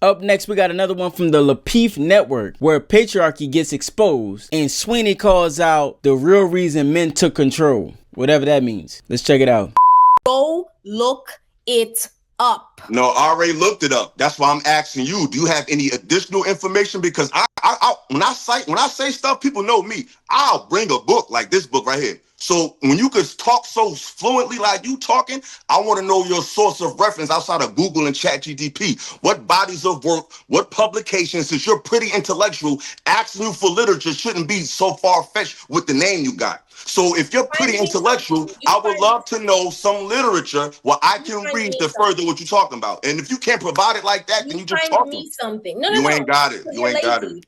Up next, we got another one from the Lapeef Network, where patriarchy gets exposed, and Sweeney calls out the real reason men took control, whatever that means. Let's check it out. Go look it up. No, I already looked it up. That's why I'm asking you. Do you have any additional information? Because I when I say stuff, people know me. I'll bring a book like this book right here. So when you could talk so fluently like you talking, I want to know your source of reference outside of Google and ChatGPT. What bodies of work, what publications, since you're pretty intellectual, asking you for literature shouldn't be so far-fetched with the name you got. So if you're pretty intellectual, I would love to know some literature where I can read to further what you're talking about. And if you can't provide it like that, then you just talking. You ain't got it. You ain't got it.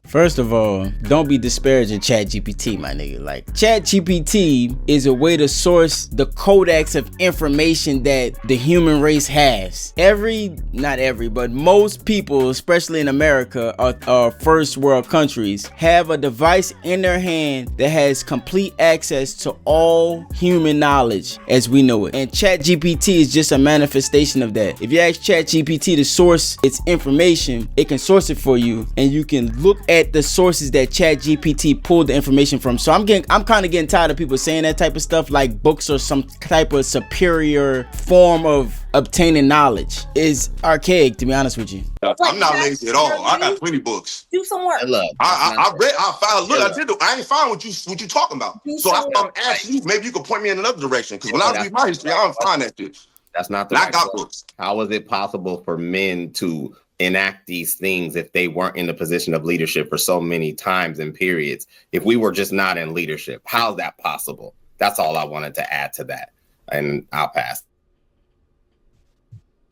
First of all, don't be disparaging ChatGPT, my nigga. Like, ChatGPT is a way to source the codex of information that the human race has. Not every, but most people, especially in America or first world countries, have a device in their hand that has complete access to all human knowledge as we know it. And ChatGPT is just a manifestation of that. If you ask ChatGPT to source its information, it can source it for you, and you can look at the sources that ChatGPT pulled the information from. So I'm kind of getting tired of people saying that type of stuff, like books or some type of superior form of obtaining knowledge is archaic, to be honest with you. I'm not lazy at all. I got plenty books. Do some work. I read. I ain't find what you talking about. So I'm asking you. Maybe you could point me in another direction. Because when I read my history, I don't find that shit. That's not the right books. How is it possible for men to enact these things if they weren't in the position of leadership for so many times and periods? If we were just not in leadership, how's that possible? That's all I wanted to add to that. And I'll pass.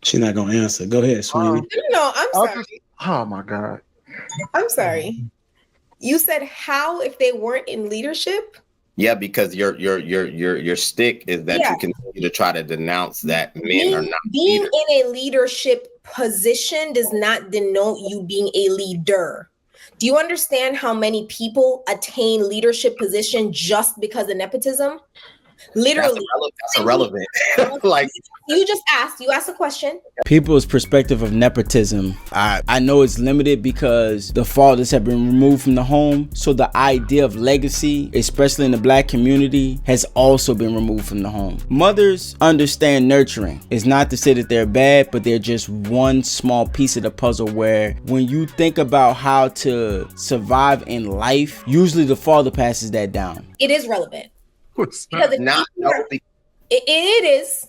She's not gonna answer. Go ahead, Sweeney. No, I'm sorry. Oh my God. I'm sorry. You said how if they weren't in leadership? Yeah, because your stick is that you continue to try to denounce that men are not being leaders. in a leadership position does not denote you being a leader. Do you understand how many people attain leadership position just because of nepotism? Literally, that's irrelevant. Like, you asked a question. People's perspective of nepotism, I know it's limited because the fathers have been removed from the home. So the idea of legacy, especially in the black community, has also been removed from the home. Mothers understand nurturing. It's not to say that they're bad, but they're just one small piece of the puzzle where when you think about how to survive in life, usually the father passes that down. It is relevant. It is.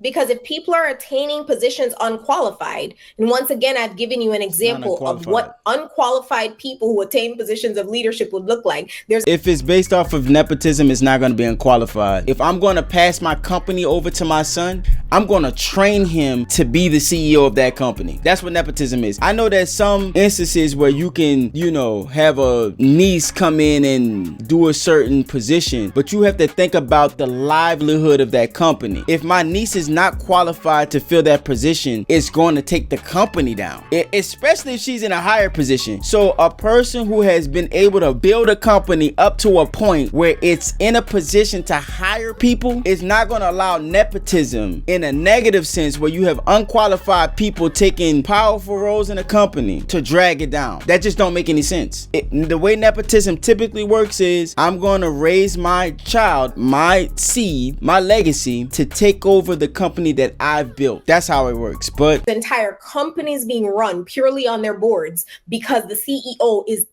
Because if people are attaining positions unqualified, and once again, I've given you an example of what unqualified people who attain positions of leadership would look like. If it's based off of nepotism, it's not going to be unqualified. If I'm going to pass my company over to my son, I'm going to train him to be the CEO of that company. That's what nepotism is. I know there's some instances where you can, have a niece come in and do a certain position, but you have to think about the livelihood of that company. If my niece is not qualified to fill that position, it's going to take the company down, especially if she's in a higher position. So a person who has been able to build a company up to a point where it's in a position to hire people is not going to allow nepotism in a negative sense where you have unqualified people taking powerful roles in a company to drag it down. That just don't make any sense. The way nepotism typically works is I'm going to raise my child, my seed, my legacy to take over the company that I've built. That's how it works. But the entire company is being run purely on their boards because the CEO is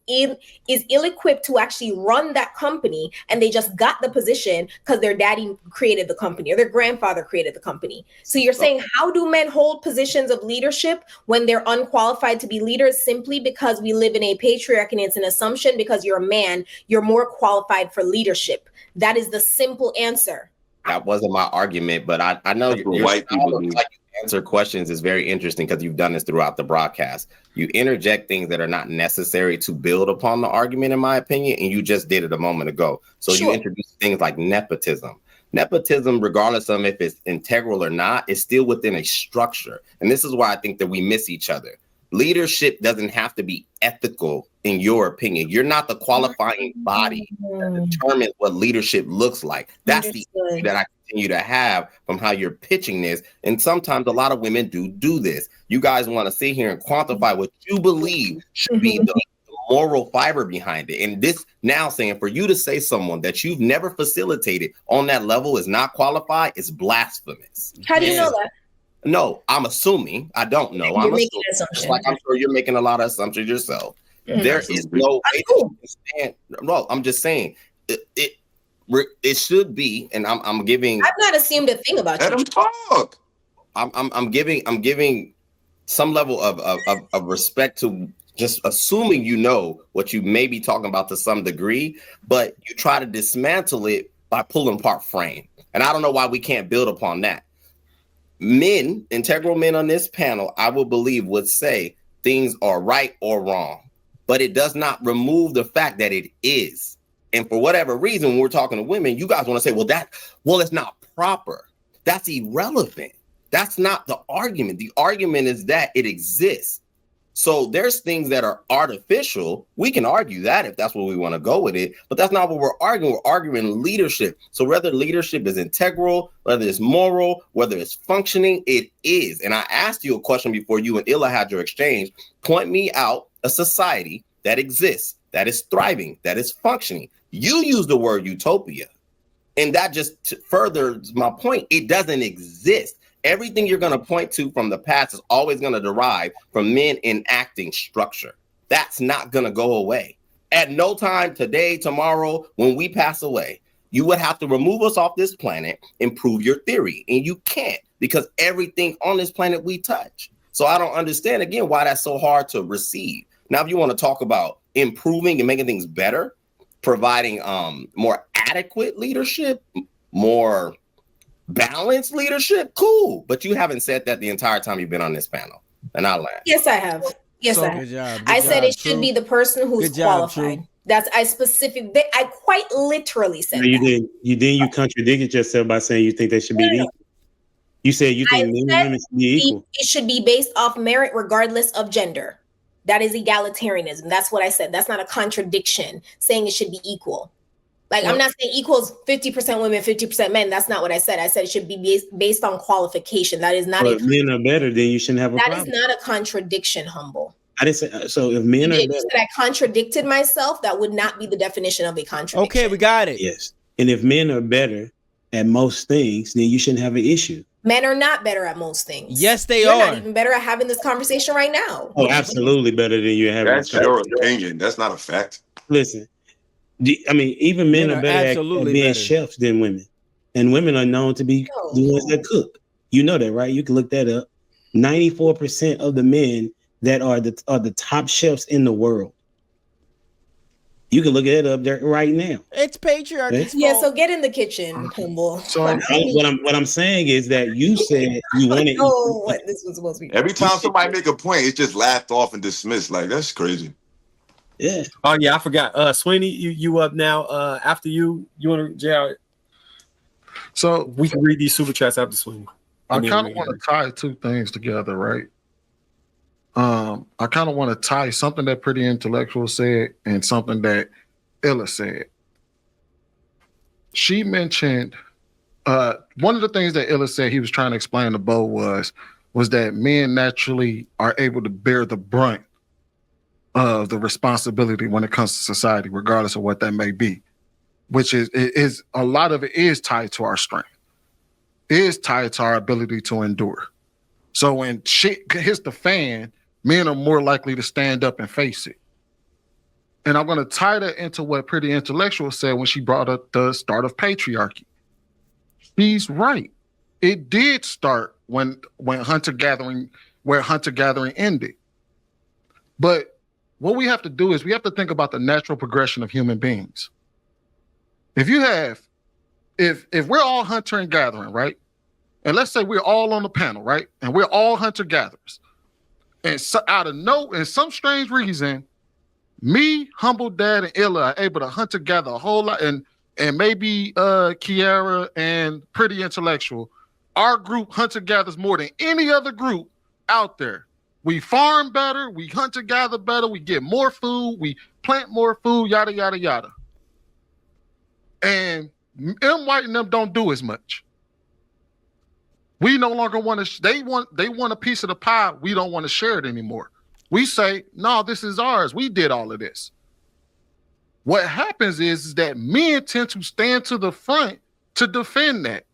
ill-equipped to actually run that company, and they just got the position because their daddy created the company or their grandfather created the company. So you're saying, how do men hold positions of leadership when they're unqualified to be leaders? Simply because we live in a patriarchy, and it's an assumption because you're a man, you're more qualified for leadership. That is the simple answer. That wasn't my argument, but I know your white people like you answer questions is very interesting because you've done this throughout the broadcast. You interject things that are not necessary to build upon the argument, in my opinion, and you just did it a moment ago. So you introduce things like nepotism. Nepotism, regardless of if it's integral or not, is still within a structure. And this is why I think that we miss each other. Leadership doesn't have to be ethical, in your opinion. You're not the qualifying body that determines what leadership looks like. That's the issue that I continue to have from how you're pitching this. And sometimes a lot of women do this. You guys want to sit here and quantify what you believe should be the moral fiber behind it. And this now saying for you to say someone that you've never facilitated on that level is not qualified is blasphemous. How do you know that? No, I'm assuming. I don't know. You're making an assumption. Like I'm sure you're making a lot of assumptions yourself. There is no way to stand. No, I'm just saying it should be, and I'm giving. I've not assumed a thing about Let you. him talk. I'm giving some level of respect to just assuming you know what you may be talking about to some degree, but you try to dismantle it by pulling apart frame. And I don't know why we can't build upon that. Men, integral men on this panel, I will believe would say things are right or wrong, but it does not remove the fact that it is. And for whatever reason, when we're talking to women, you guys want to say, well, it's not proper. That's irrelevant. That's not the argument. The argument is that it exists. So there's things that are artificial. We can argue that if that's where we want to go with it, but that's not what we're arguing. We're arguing leadership. So whether leadership is integral, whether it's moral, whether it's functioning, it is. And I asked you a question before you and Illa had your exchange. Point me out a society that exists, that is thriving, that is functioning. You use the word utopia. And that just furthers my point. It doesn't exist. Everything you're going to point to from the past is always going to derive from men enacting structure. That's not going to go away. At no time today, tomorrow, when we pass away, you would have to remove us off this planet and prove your theory. And you can't, because everything on this planet we touch. So I don't understand, again, why that's so hard to receive. Now, if you want to talk about improving and making things better, providing more adequate leadership, more balanced leadership, cool. But you haven't said that the entire time you've been on this panel. And I'll laugh. Yes, I have. Yes, I have. I said it should be the person who's qualified. I quite literally said that. You contradicted yourself by saying you think they should be equal. You said you think men and women should be equal. It should be based off merit regardless of gender. That is egalitarianism. That's what I said. That's not a contradiction saying it should be equal. Like, I'm not saying equals 50% women, 50% men. That's not what I said. I said it should be based on qualification. That is not if men are better, then you shouldn't have a problem. That is not a contradiction, Humble. I didn't say so. If men are better, you said I contradicted myself. That would not be the definition of a contradiction. Okay, we got it. Yes. And if men are better at most things, then you shouldn't have an issue. Men are not better at most things. Yes, they You're are. not even better at having this conversation right now. Oh, absolutely better than you having. That's your opinion. That's not a fact. Listen. I mean, even men are better at being chefs than women. And women are known to be the ones that cook. You know that, right? You can look that up. 94% of the men that are the top chefs in the world. You can look it up there right now. It's patriarchy. Yeah, so get in the kitchen, Humble. So what I'm saying is that you said you wanted. Oh, what this was supposed to be. Every time somebody make a point, it's just laughed off and dismissed. Like, that's crazy. Yeah. Oh yeah, I forgot. Sweeney, you up now? After you want to JR. So we can read these super chats after Sweeney. I kind of want to tie two things together, right? I kind of want to tie something that Pretty Intellectual said and something that Illa said. She mentioned one of the things that Illa said he was trying to explain to Bo was that men naturally are able to bear the brunt of the responsibility when it comes to society, regardless of what that may be, which is a lot of it is tied to our strength. It is tied to our ability to endure. So when shit hits the fan, men are more likely to stand up and face it. And I'm going to tie that into what Pretty Intellectual said when she brought up the start of patriarchy. She's right. It did start when hunter-gathering ended. But what we have to do is we have to think about the natural progression of human beings. If we're all hunter and gathering, right? And let's say we're all on the panel, right? And we're all hunter gatherers. And so in some strange reason, me, Humble Dad, and Illa are able to hunter gather a whole lot, and maybe Kiara and Pretty Intellectual. Our group hunter gathers more than any other group out there. We farm better, we hunter gather better, we get more food, we plant more food, yada, yada, yada. And M. White and them don't do as much. We no longer want to. They want a piece of the pie. We don't want to share it anymore. We say, no, this is ours. We did all of this. What happens is that men tend to stand to the front to defend that.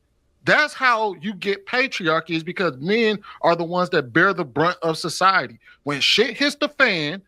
That's how you get patriarchy, is because men are the ones that bear the brunt of society. When shit hits the fan,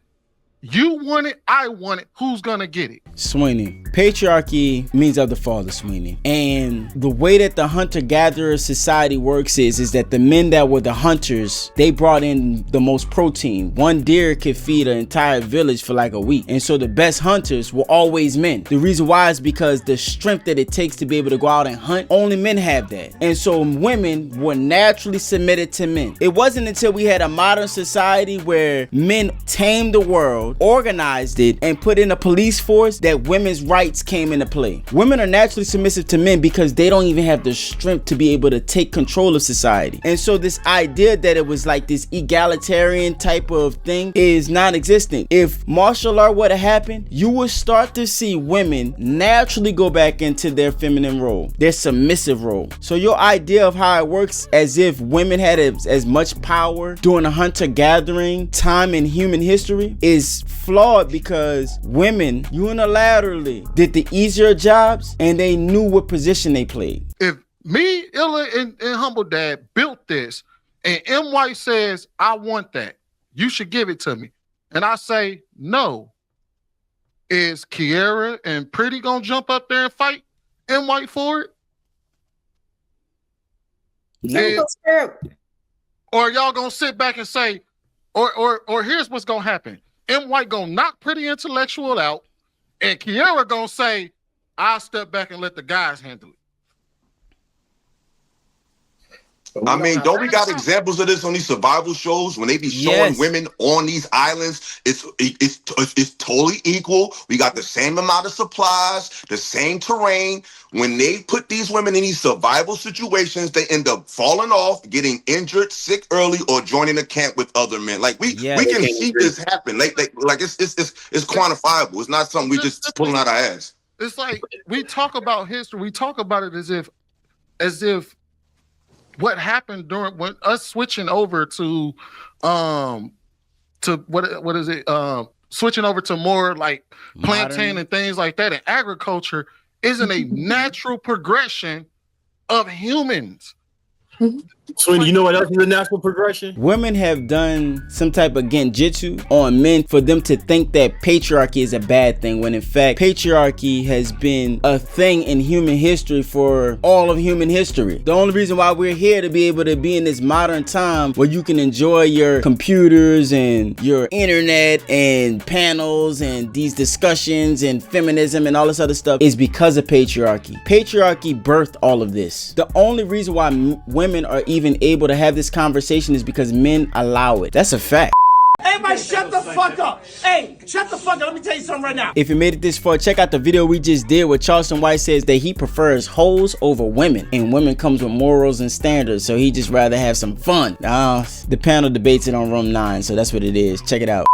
you want it, I want it, who's gonna get it? Sweeney, patriarchy means of the father, Sweeney. And the way that the hunter-gatherer society works is that the men that were the hunters, they brought in the most protein. One deer could feed an entire village for like a week. And so the best hunters were always men. The reason why is because the strength that it takes to be able to go out and hunt, only men have that. And so women were naturally submitted to men. It wasn't until we had a modern society where men tamed the world, organized it, and put in a police force that women's rights came into play. Women are naturally submissive to men because they don't even have the strength to be able to take control of society. And so this idea that it was like this egalitarian type of thing is non-existent. If martial art were to happen, you would start to see women naturally go back into their feminine role, their submissive role. So your idea of how it works as if women had as much power during a hunter-gathering time in human history is flawed, because women unilaterally did the easier jobs and they knew what position they played. If me, Illa, and Humble Dad built this, and M. White says, I want that, you should give it to me, and I say no, is Kiera and Pretty gonna jump up there and fight M. White for it? No. Or y'all gonna sit back and say, or here's what's gonna happen. M. White gonna knock Pretty Intellectual out, and Kiera gonna say, I'll step back and let the guys handle it. I mean, don't we got examples of this on these survival shows when they be showing women on these islands? It's totally equal. We got the same amount of supplies, the same terrain. When they put these women in these survival situations, they end up falling off, getting injured, sick early, or joining a camp with other men. Like we can see this happen. Like it's quantifiable. It's not something we just pulling out our ass. It's like we talk about history. We talk about it as if what happened during when us switching over to what is it? Switching over to more like plantain and things like that, and agriculture isn't a natural progression of humans. Sweeney, you know what else is a natural progression? Women have done some type of genjutsu on men for them to think that patriarchy is a bad thing, when in fact patriarchy has been a thing in human history for all of human history. The only reason why we're here to be able to be in this modern time where you can enjoy your computers and your internet and panels and these discussions and feminism and all this other stuff is because of patriarchy. Patriarchy birthed all of this. The only reason why women are even able to have this conversation is because men allow it. That's a fact. Everybody shut the fuck up. Hey, shut the fuck up. Let me tell you something right now. If you made it this far, check out the video we just did where Charleston White says that he prefers hoes over women, and women comes with morals and standards, so he just rather have some fun. The panel debates it on Room 9, so that's what it is. Check it out.